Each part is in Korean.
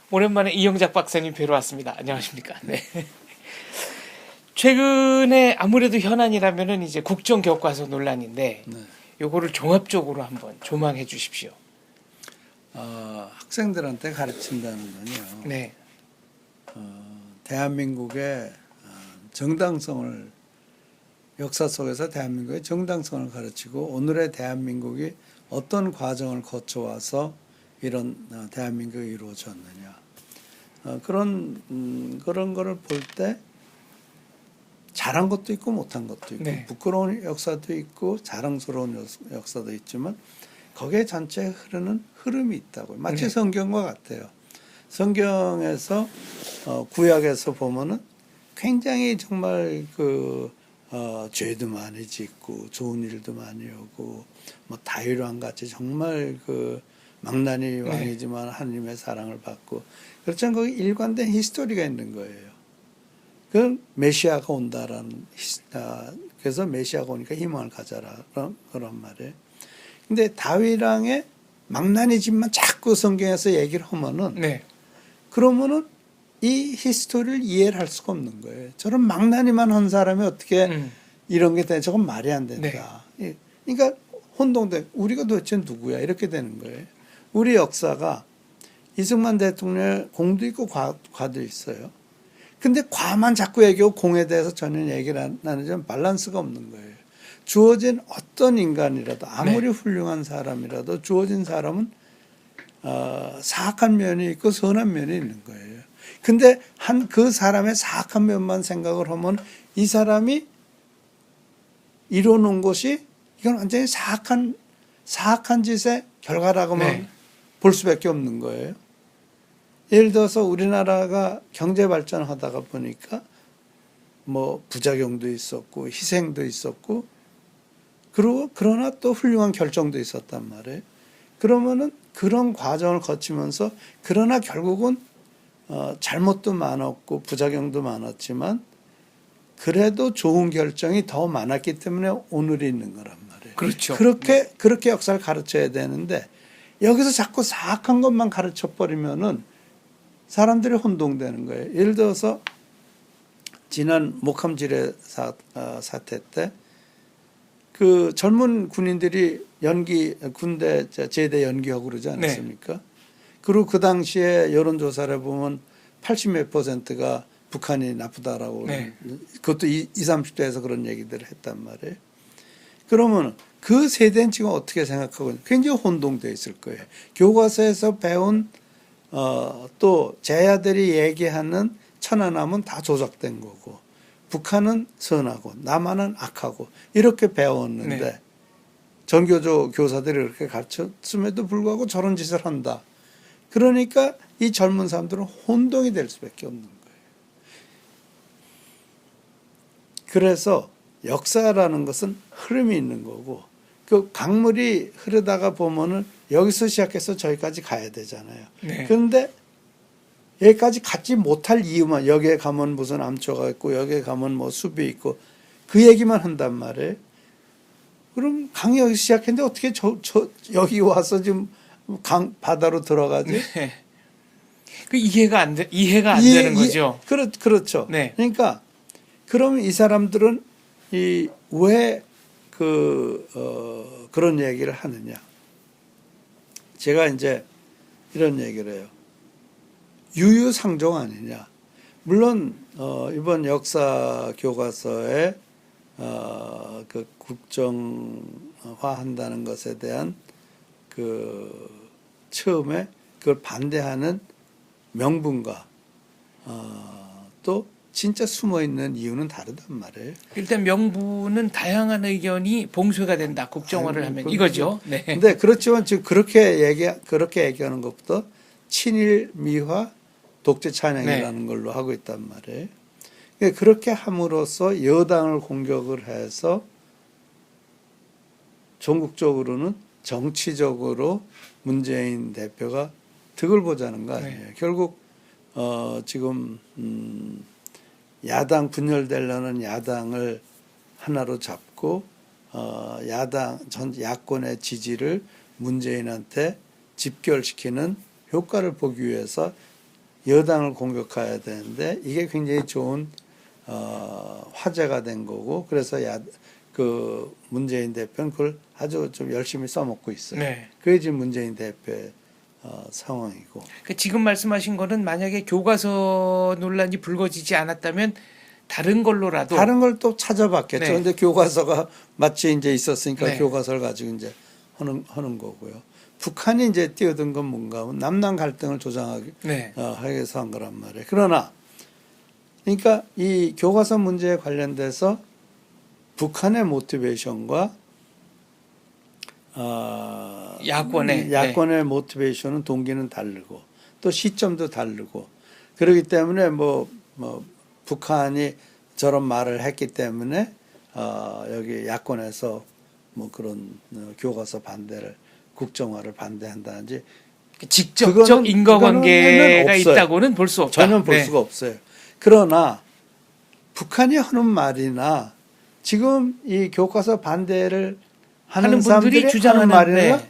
오랜만에 이영작 박사님 뵈러 왔습니다. 안녕하십니까? 네. 최근에 아무래도 현안이라면은 이제 국정교과서 논란인데, 네. 요거를 종합적으로 한번 조망해 주십시오. 학생들한테 가르친다는 건요. 네. 대한민국의 정당성을 역사 속에서 대한민국의 정당성을 가르치고 오늘의 대한민국이 어떤 과정을 거쳐와서 이런 대한민국이 이루어졌느냐 그런 거를 볼 때 잘한 것도 있고 못한 것도 있고 네. 부끄러운 역사도 있고 자랑스러운 역사도 있지만 거기에 전체에 흐르는 흐름이 있다고요. 마치 네. 성경과 같아요. 성경에서 구약에서 보면은 굉장히 정말 죄도 많이 짓고 좋은 일도 많이 오고 뭐 다윗 왕 같이 정말 망나니 왕이지만 하나님의 사랑을 받고 그렇지만 거기 일관된 히스토리가 있는 거예요. 그 메시아가 온다라는 그래서 메시아가 오니까 희망을 가져라 그런 말이에요. 근데 다윗 왕의 망나니 집만 자꾸 성경에서 얘기를 하면은 네. 그러면은 이 히스토리를 이해를 할 수가 없는 거예요. 저런 망나니만 한 사람이 어떻게 이런 게 돼? 저건 말이 안 된다. 그러니까 혼동돼. 우리가 도대체 누구야? 이렇게 되는 거예요. 우리 역사가 이승만 대통령의 공도 있고 과도 있어요. 근데 과만 자꾸 얘기하고 공에 대해서 전혀 얘기를 안 하는 밸런스가 없는 거예요. 주어진 어떤 인간이라도 아무리 훌륭한 사람이라도 주어진 사람은 사악한 면이 있고 선한 면이 있는 거예요. 근데 그 사람의 사악한 면만 생각을 하면 이 사람이 이뤄놓은 것이 이건 완전히 사악한 짓의 결과라고만 볼 수밖에 없는 거예요. 예를 들어서 우리나라가 경제 발전하다가 보니까 뭐 부작용도 있었고 희생도 있었고 그리고 그러나 또 훌륭한 결정도 있었단 말이에요. 그러면은 그런 과정을 거치면서 그러나 결국은 잘못도 많았고 부작용도 많았지만 그래도 좋은 결정이 더 많았기 때문에 오늘이 있는 거란 말이에요. 그렇죠. 그렇게 역사를 가르쳐야 되는데 여기서 자꾸 사악한 것만 가르쳐 버리면은 사람들이 혼동되는 거예요. 예를 들어서 지난 목함지뢰 사태 때 그 젊은 군인들이 군대 제대 연기하고 그러지 않았습니까? 그리고 그 당시에 여론조사를 보면 80몇 %가 북한이 나쁘다라고 그것도 20, 30대에서 그런 얘기들을 했단 말이에요. 그러면 그 세대는 지금 어떻게 생각하고 있는 굉장히 혼동되어 있을 거예요. 교과서에서 배운 또 제야들이 얘기하는 천안함은 다 조작된 거고 북한은 선하고 남한은 악하고 이렇게 배웠는데 전교조 교사들이 그렇게 가르쳤음에도 불구하고 저런 짓을 한다. 그러니까 이 젊은 사람들은 혼동이 될 수밖에 없는 거예요. 그래서 역사라는 것은 흐름이 있는 거고 그 강물이 흐르다가 보면은 여기서 시작해서 저기까지 가야 되잖아요. 그런데 여기까지 가지 못할 이유만 여기에 가면 무슨 암초가 있고 여기에 가면 뭐 숲이 있고 그 얘기만 한단 말이에요. 그럼 강이 여기서 시작했는데 어떻게 여기 와서 지금 바다로 들어가지? 그 이해가 안 되는 거죠. 그렇죠. 그러니까 그러면 이 사람들은 왜 그런 얘기를 하느냐? 제가 이제 이런 얘기를 해요. 유유상종 아니냐. 물론 이번 역사 교과서에 그 국정화한다는 것에 대한 처음에 그걸 반대하는 명분과 또 진짜 숨어 있는 이유는 다르단 말이에요. 일단 명분은 다양한 의견이 봉쇄가 된다. 국정화를 하면 이거죠. 근데 그렇지만 지금 그렇게 얘기하는 것부터 친일 미화 독재 찬양이라는 걸로 하고 있단 말이에요. 그렇게 함으로써 여당을 공격을 해서 전국적으로는 정치적으로 문재인 대표가 득을 보자는 거 아니에요. 결국 지금 야당 분열되려는 야당을 하나로 잡고 야권의 지지를 문재인한테 집결시키는 효과를 보기 위해서 여당을 공격해야 되는데 이게 굉장히 좋은 화제가 된 거고 그래서 그 문재인 대표는 그걸 아주 좀 열심히 써먹고 있어요. 네. 그게 지금 문재인 대표의 상황이고. 그 지금 말씀하신 거는 만약에 교과서 논란이 불거지지 않았다면 다른 걸로라도 다른 걸 또 찾아봤겠죠. 네. 근데 교과서가 마치 이제 있었으니까 네. 교과서를 가지고 이제 하는 거고요. 북한이 이제 뛰어든 건 뭔가 하면 남남 갈등을 조장하기 네. 하기 위해서 한 거란 말이에요. 그러나 그러니까 이 교과서 문제에 관련돼서 북한의 모티베이션과 야권의 모티베이션은 동기는 다르고 또 시점도 다르고 그렇기 때문에 뭐 북한이 저런 말을 했기 때문에 여기 야권에서 뭐 그런 교과서 반대를 국정화를 반대한다든지 직접적 인과관계가 있다고는 볼 수 없다. 전혀 볼 수가 없어요. 그러나 북한이 하는 말이나 지금 이 교과서 반대를 하는 사람들이 주장하는 말이나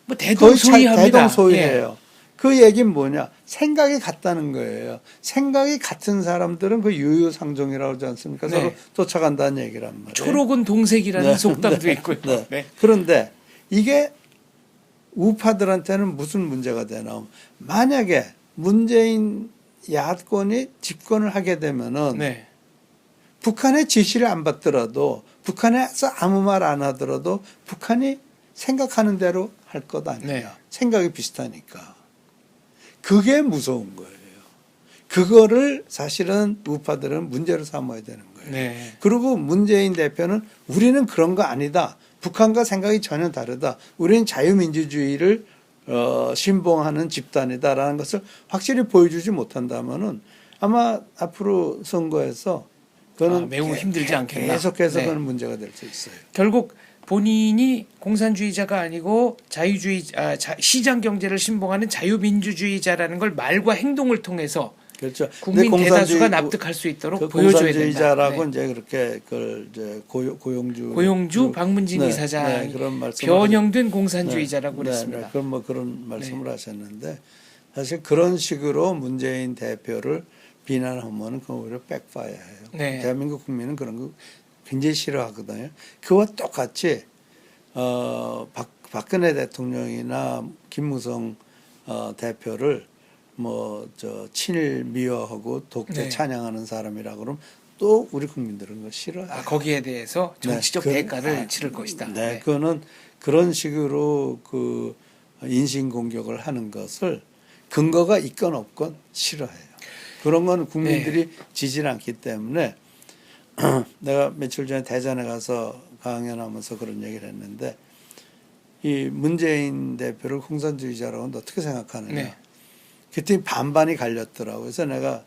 뭐 대동소이합니다. 대동소이해요. 그 얘기는 뭐냐? 생각이 같다는 거예요. 생각이 같은 사람들은 그 유유상종이라고 하지 않습니까? 네. 서로 쫓아간다는 얘기란 말이에요. 초록은 동색이라는 네. 속담도 네. 있고요. 네. 네. 그런데 이게 우파들한테는 무슨 문제가 되나? 만약에 문재인 야권이 집권을 하게 되면은 네. 북한의 지시를 안 받더라도 북한에서 아무 말 안 하더라도 북한이 생각하는 대로 할 것 아니냐. 네. 생각이 비슷하니까. 그게 무서운 거예요. 그거를 사실은 우파들은 문제로 삼아야 되는 거예요. 네. 그리고 문재인 대표는 우리는 그런 거 아니다. 북한과 생각이 전혀 다르다. 우리는 자유민주주의를 신봉하는 집단이다라는 것을 확실히 보여주지 못한다면은 아마 앞으로 선거에서 그거는 매우 힘들지 않겠나. 계속해서 네. 그런 문제가 될 수 있어요. 결국 본인이 공산주의자가 아니고 시장 경제를 신봉하는 자유민주주의자라는 걸 말과 행동을 통해서 그렇죠. 국민 근데 대다수가 납득할 수 있도록 그 보여줘야 공산주의자라고 된다. 이제 그렇게 그걸 이제 고용주 박문진 이사장이 그런 말씀을 변형된 공산주의자라고 그랬습니다. 그런 뭐 그런 말씀을 하셨는데 사실 그런 식으로 문재인 대표를 비난하면 그건 오히려 백파이어예요. 네. 대한민국 국민은 그런 거 굉장히 싫어하거든요. 그와 똑같이 박근혜 대통령이나 김무성 대표를 뭐 친일 미화하고 독재 네. 찬양하는 사람이라 그러면 또 우리 국민들은 그거 싫어요. 거기에 대해서 정치적 대가를 치를 것이다. 네, 그거는 그런 식으로 그 인신 공격을 하는 것을 근거가 있건 없건 싫어해요. 그런 건 국민들이 지지를 않기 때문에 내가 며칠 전에 대전에 가서 강연하면서 그런 얘기를 했는데 이 문재인 대표를 공산주의자라고는 어떻게 생각하느냐. 네. 그때 반반이 갈렸더라고요. 그래서 내가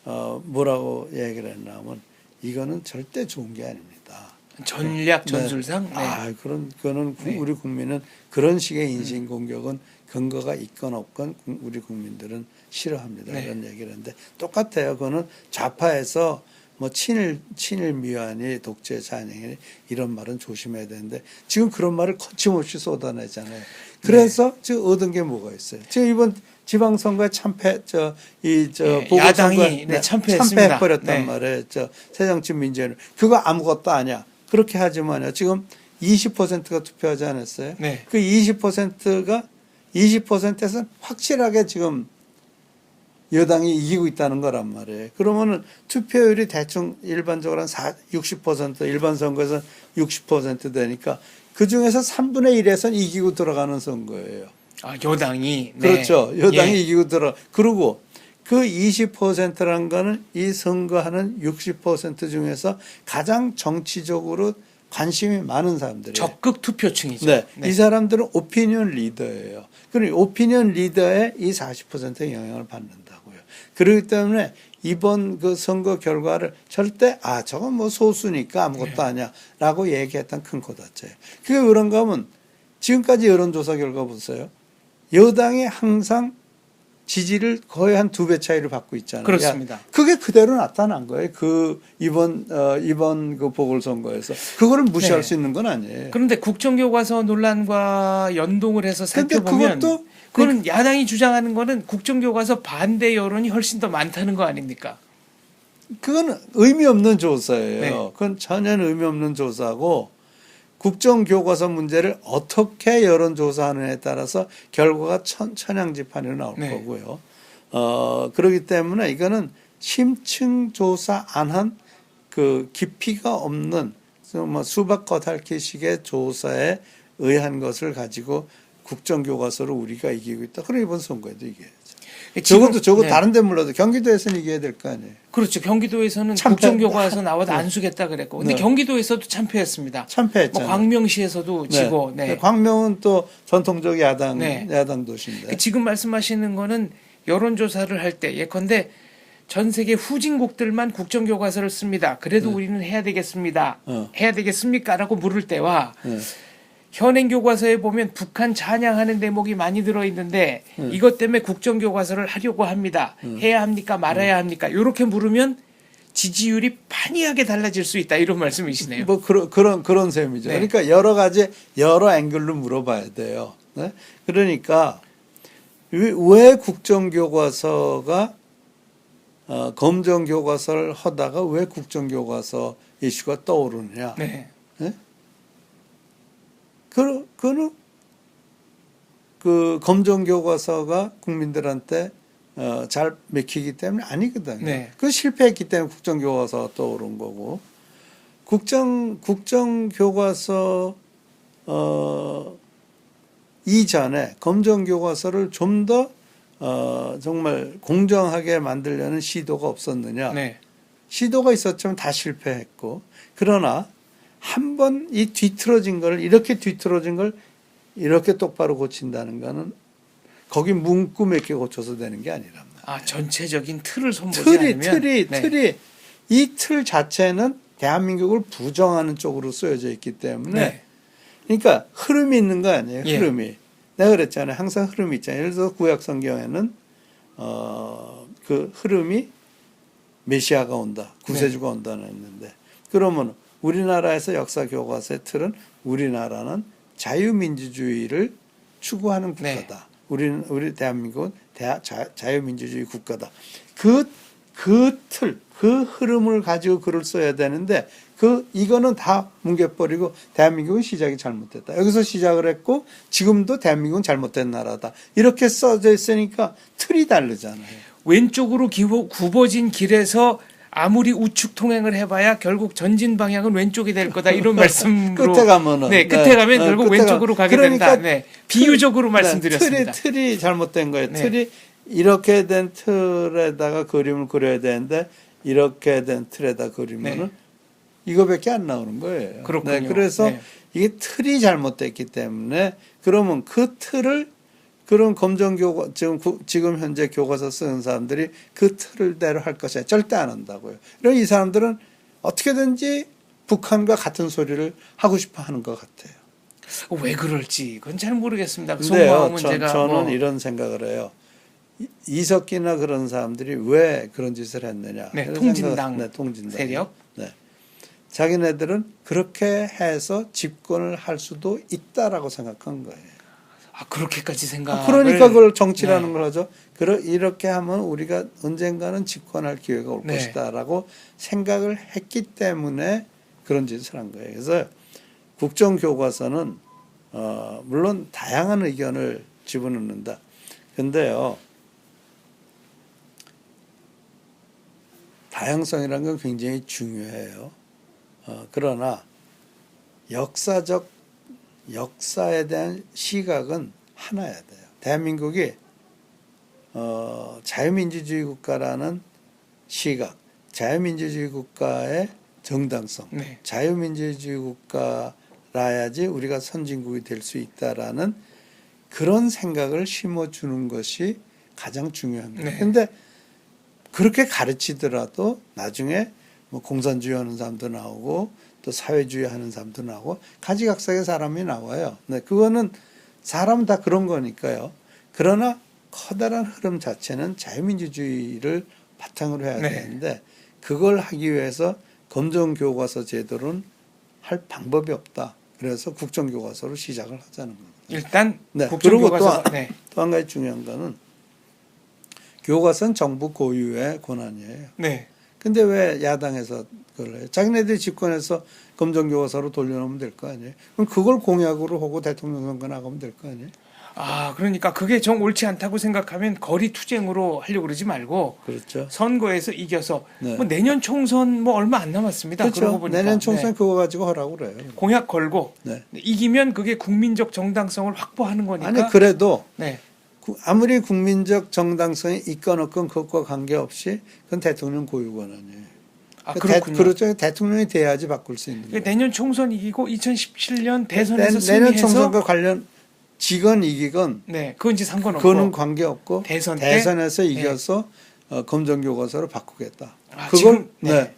뭐라고 얘기를 했냐면 이거는 절대 좋은 게 아닙니다. 전략 전술상 그거는 우리 국민은 그런 식의 인신 공격은 근거가 있건 없건 우리 국민들은 싫어합니다. 네. 이런 얘기를 했는데 똑같아요. 그거는 좌파에서 뭐 친일 미화니 독재 잔행이 이런 말은 조심해야 되는데 지금 그런 말을 거침없이 쏟아내잖아요. 그래서 지금 얻은 게 뭐가 있어요? 지금 이번 지방선거에 야당이 참패해버렸단 말이에요. 새정치민주연합 그거 아무것도 아니야. 그렇게 하지만요. 지금 20%가 투표하지 않았어요? 네. 그 20%에서 확실하게 지금 여당이 이기고 있다는 거란 말이에요. 그러면은 투표율이 대충 일반적으로 한 60% 일반 선거에서 60% 되니까 그 중에서 3분의 1에서는 이기고 들어가는 선거예요. 여당이. 그렇죠. 여당이 이기고 그리고 그 20%라는 거는 이 선거하는 60% 중에서 가장 정치적으로 관심이 많은 사람들이에요. 적극 투표층이죠. 네. 이 사람들은 오피니언 리더예요. 그러니까 오피니언 리더에 이 40%의 영향을 받는다고요. 그렇기 때문에 이번 그 선거 결과를 절대 저건 뭐 소수니까 아무것도 아니야라고 얘기했던 큰 코 다쳐요. 그게 그런가 하면 지금까지 여론조사 결과 보세요. 여당이 항상 지지를 거의 한 2배 차이를 받고 있잖아요. 그렇습니다. 그게 그대로 나타난 거예요. 이번 그 보궐선거에서. 그거를 무시할 수 있는 건 아니에요. 그런데 국정교과서 논란과 연동을 해서 살펴보면 그것도 그거는 야당이 주장하는 거는 국정교과서 반대 여론이 훨씬 더 많다는 거 아닙니까? 그건 의미 없는 조사예요. 네. 그건 전혀 의미 없는 조사고 국정교과서 문제를 어떻게 여론조사하느냐에 따라서 결과가 천양지판으로 나올 네. 거고요. 그렇기 때문에 이거는 심층 조사 안 한 그 깊이가 없는 뭐 수박 겉핥기식의 조사에 의한 것을 가지고 국정교과서를 우리가 이기고 있다. 그럼 이번 선거에도 이겨야죠. 적어도 네. 다른 데 몰라도 경기도에서는 이겨야 될 거 아니에요. 그렇죠. 경기도에서는 참패. 국정교과서 나와도 네. 안 수겠다 그랬고, 근데 네. 경기도에서도 참패했습니다. 참패했잖아요. 뭐 광명시에서도 지고, 네. 광명은 또 전통적 야당 네. 도시인데. 지금 말씀하시는 거는 여론조사를 할 때 예컨대 전 세계 후진국들만 국정교과서를 씁니다. 그래도 우리는 해야 되겠습니다. 해야 되겠습니까? 라고 물을 때와 현행 교과서에 보면 북한 찬양하는 대목이 많이 들어있는데 이것 때문에 국정교과서를 하려고 합니다. 해야 합니까? 말아야 합니까? 이렇게 물으면 지지율이 판이하게 달라질 수 있다. 이런 말씀이시네요. 뭐 그런 셈이죠. 네. 그러니까 여러 가지 여러 앵글로 물어봐야 돼요. 네? 그러니까 왜 국정교과서가 검정교과서를 하다가 왜 국정교과서 이슈가 떠오르느냐. 네. 네? 그거는 그 검정교과서가 국민들한테 잘 맥히기 때문에 아니거든요. 네. 그 실패했기 때문에 국정교과서가 떠오른 거고 국정교과서 이전에 검정교과서를 좀 더 정말 공정하게 만들려는 시도가 없었느냐. 네. 시도가 있었지만 다 실패했고 그러나 한 번 이 뒤틀어진 걸 이렇게 뒤틀어진 걸 이렇게 똑바로 고친다는 거는 거기 문구 몇 개 고쳐서 되는 게 아니랍니다. 아, 전체적인 틀을 손보지 않으면 틀이 이 틀 자체는 대한민국을 부정하는 쪽으로 쓰여져 있기 때문에 네. 그러니까 흐름이 있는 거 아니에요. 예. 흐름이. 내가 그랬잖아요. 항상 흐름이 있잖아요. 예를 들어서 구약 성경에는 그 흐름이 메시아가 온다. 구세주가 온다는 했는데 그러면 우리나라에서 역사 교과서의 틀은 우리나라는 자유민주주의를 추구하는 국가다. 우리 대한민국은 자유민주주의 국가다. 그 틀, 그 흐름을 가지고 글을 써야 되는데 이거는 다 뭉개버리고 대한민국은 시작이 잘못됐다. 여기서 시작을 했고 지금도 대한민국은 잘못된 나라다. 이렇게 써져 있으니까 틀이 다르잖아요. 왼쪽으로 굽어진 길에서 아무리 우측 통행을 해봐야 결국 전진 방향은 왼쪽이 될 거다. 이런 말씀으로 끝에 가면은 끝에 가면 결국 끝에 왼쪽으로 가게 그러니까 된다. 네. 비유적으로 말씀드렸습니다. 틀이 잘못된 거예요. 네. 틀이 이렇게 된 틀에다가 그림을 그려야 되는데 이렇게 된 틀에다 그리면은 이거밖에 안 나오는 거예요. 그렇군요. 네, 그래서 네. 이게 틀이 잘못됐기 때문에 그러면 그 틀을 그런 지금 현재 교과서 쓰는 사람들이 그 틀대로 할 것이야. 절대 안 한다고요. 그럼 이 사람들은 어떻게든지 북한과 같은 소리를 하고 싶어 하는 것 같아요. 왜 그럴지 그건 잘 모르겠습니다. 근데요, 속마음은 제가 저는 이런 생각을 해요. 이석기나 그런 사람들이 왜 그런 짓을 했느냐. 네, 통진당 통진당 세력. 네. 자기네들은 그렇게 해서 집권을 할 수도 있다라고 생각한 거예요. 아, 그렇게까지 생각. 그러니까 그걸 정치라는 걸 하죠. 이렇게 하면 우리가 언젠가는 집권할 기회가 올 것이다라고 생각을 했기 때문에 그런 짓을 한 거예요. 그래서 국정교과서는 물론 다양한 의견을 집어넣는다. 근데요, 다양성이라는 건 굉장히 중요해요. 그러나 역사에 대한 시각은 하나야 돼요. 대한민국이 자유민주주의 국가라는 시각, 자유민주주의 국가의 정당성, 자유민주주의 국가라야지 우리가 선진국이 될 수 있다라는 그런 생각을 심어주는 것이 가장 중요한 거예요. 그런데 그렇게 가르치더라도 나중에 뭐 공산주의 하는 사람도 나오고 또 사회주의 하는 사람도 나오고 가지각색의 사람이 나와요. 네, 그거는 사람은 다 그런 거니까요. 그러나 커다란 흐름 자체는 자유민주주의를 바탕으로 해야 되는데 그걸 하기 위해서 검정교과서 제도는 할 방법이 없다. 그래서 국정교과서로 시작을 하자는 겁니다. 일단 네. 국정교과서 그리고 또 한 가지 중요한 거는 교과서는 정부 고유의 권한이에요. 네. 근데 왜 야당에서 그걸 해요? 자기네들이 집권해서 검정교과서로 돌려놓으면 될 거 아니에요? 그럼 그걸 공약으로 하고 대통령 선거 나가면 될 거 아니에요? 아, 그러니까 그게 정 옳지 않다고 생각하면 거리 투쟁으로 하려고 그러지 말고 그렇죠. 선거에서 이겨서 네. 뭐 내년 총선 뭐 얼마 안 남았습니다. 그러고 그렇죠. 보니까. 내년 총선 네. 그거 가지고 하라고 그래요. 공약 걸고 네. 이기면 그게 국민적 정당성을 확보하는 거니까. 아니 그래도 네. 아무리 국민적 정당성이 있건 없건 그것과 관계없이 그건 대통령 고유 권한이에요. 아, 그렇군요. 그렇죠. 대통령이 돼야지 바꿀 수 있는 거예요. 내년 총선 이기고 2017년 대선에서 내년 승리해서 총선과 관련 지건 이기건 네, 그건 이제 상관없고 그거는 관계없고 대선 때? 대선에서 이겨서 검정교과서로 바꾸겠다. 아, 그걸 지금, 네.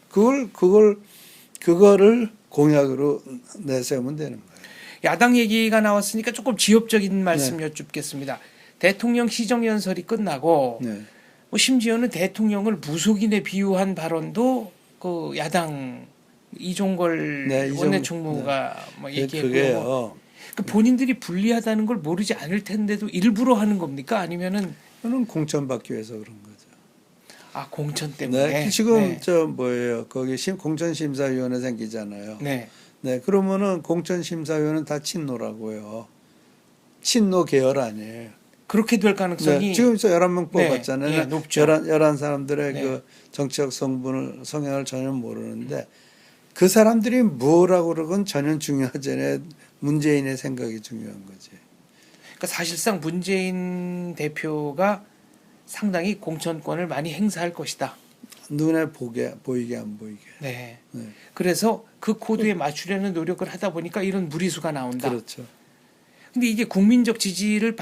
그거를 공약으로 내세우면 되는 거예요. 야당 얘기가 나왔으니까 조금 지엽적인 말씀 네. 여쭙겠습니다. 대통령 시정연설이 끝나고 네. 뭐 심지어는 대통령을 무속인에 비유한 발언도 그 야당 이종걸 네, 원내총무가 뭐 얘기했고 그게요. 그 본인들이 불리하다는 걸 모르지 않을 텐데도 일부러 하는 겁니까? 아니면은 그거는 공천받기 위해서 그런 거죠. 아 공천 때문에 네. 지금 네. 저 뭐예요? 거기 공천심사위원회 생기잖아요. 네. 네. 그러면은 공천심사위원은 다 친노라고요. 친노 계열 아니에요. 그렇게 될 가능성이 네, 지금 저 11명 네, 뽑았잖아요. 예, 높죠. 11 사람들의 네. 그 정치적 성향을 전혀 모르는데 그 사람들이 뭐라고 그러건 전혀 중요하지 않아요. 문재인의 생각이 중요한 거지. 그러니까 사실상 문재인 대표가 상당히 공천권을 많이 행사할 것이다. 눈에 보이게 안 보이게. 네. 네. 그래서 그 코드에 맞추려는 노력을 하다 보니까 이런 무리수가 나온다. 그렇죠. 근데 이게 국민적 지지를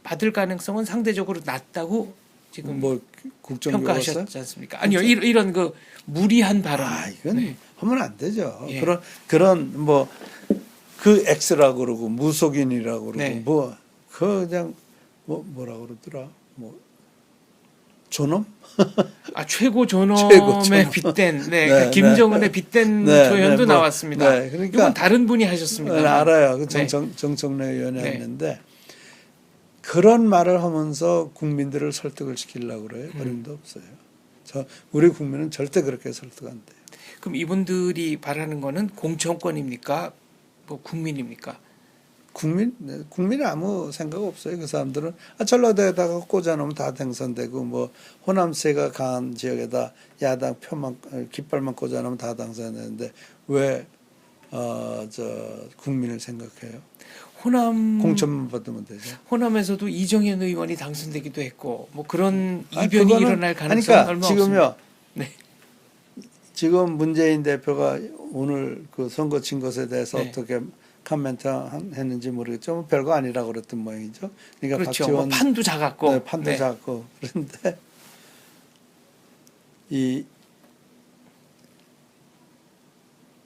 받을 가능성은 상대적으로 낮다고 지금 뭐 국정교과서? 평가하셨지 않습니까? 아니요, 이런 그 무리한 발언. 아, 이건 네. 하면 안 되죠. 예. 그런 뭐 그 X라고 그러고 무속인이라고 그러고 네. 뭐 그냥 뭐라 그러더라. 뭐 존엄? 최고 존엄에 최고 존엄. 빗댄 네, 그 김정은의 빗댄 네, 표현도 네, 나왔습니다. 네, 그러니까 이건 다른 분이 하셨습니다. 네, 알아요. 그 네. 정청래 의원이 네. 했는데 그런 말을 하면서 국민들을 설득을 시키려고 그래요. 어림도 없어요. 우리 국민은 절대 그렇게 설득 안 돼요. 그럼 이분들이 바라는 거는 공천권입니까? 뭐 국민입니까? 국민이 아무 생각 없어요. 그 사람들은 전라도에다가 꽂아놓으면 다 당선되고 뭐 호남세가 강한 지역에다 야당 표만 깃발만 꽂아놓으면 다 당선되는데 왜 국민을 생각해요? 공천만 받으면 되죠. 호남에서도 이정현 의원이 당선되기도 했고 뭐 그런 아니, 이변이 그거는- 일어날 가능성이 그러니까 얼마 지금요. 없습니다. 네. 지금 문재인 대표가 오늘 그 선거 친 것에 대해서 네. 어떻게 코멘트 했는지 모르겠죠. 별거 아니라고 그랬던 모양이죠. 그러니까 그렇죠. 박지원 뭐 판도 작았고. 네, 판도 네. 작고 그런데 이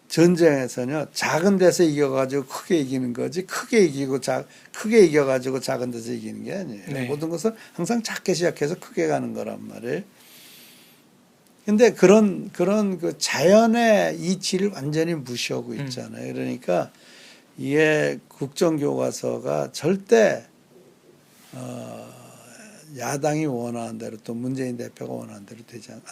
전쟁에서는요 작은 데서 이겨가지고 크게 이기는 거지 크게 이겨가지고 작은 데서 이기는 게 아니에요. 네. 모든 것은 항상 작게 시작해서 크게 가는 거란 말이에요. 근데 그런 그 자연의 이치를 완전히 무시하고 있잖아요. 그러니까 이게 국정교과서가 절대 야당이 원하는 대로 또 문재인 대표가 원하는 대로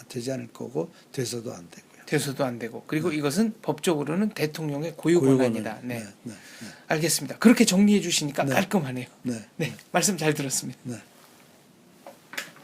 되지 않을 거고 돼서도 안 되고요. 돼서도 안 되고 그리고 이것은 법적으로는 대통령의 고유 고유 권한이다. 권한. 네. 네, 네, 알겠습니다. 그렇게 정리해 주시니까 네. 깔끔하네요. 네, 네. 말씀 잘 들었습니다. 네.